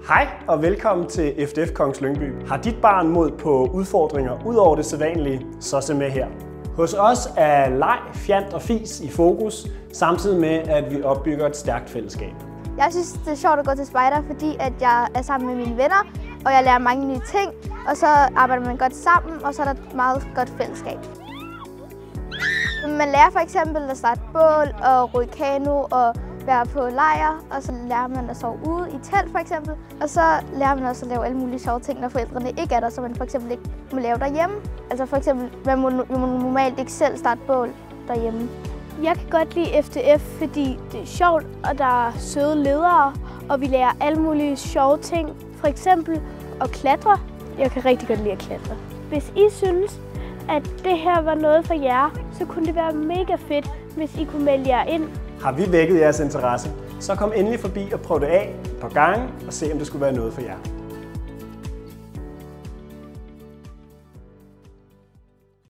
Hej og velkommen til FDF Kongens Lyngby. Har dit barn mod på udfordringer ud over det sædvanlige, så se med her. Hos os er leg, fjant og fis i fokus, samtidig med at vi opbygger et stærkt fællesskab. Jeg synes, det er sjovt at gå til spejder, fordi at jeg er sammen med mine venner, og jeg lærer mange nye ting, og så arbejder man godt sammen, og så er der et meget godt fællesskab. Man lærer for eksempel at starte bål og ro i kano og være på lejr, og så lærer man at sove ude i telt for eksempel. Og så lærer man også at lave alle mulige sjove ting, når forældrene ikke er der, så man for eksempel ikke må lave derhjemme. Altså for eksempel, man må normalt ikke selv starte bål derhjemme. Jeg kan godt lide FDF, fordi det er sjovt, og der er søde ledere, og vi lærer alle mulige sjove ting. For eksempel at klatre. Jeg kan rigtig godt lide at klatre. Hvis I synes, at det her var noget for jer, så kunne det være mega fedt, hvis I kunne melde jer ind. Har vi vækket jeres interesse, så kom endelig forbi og prøv det af på gangen og se, om det skulle være noget for jer.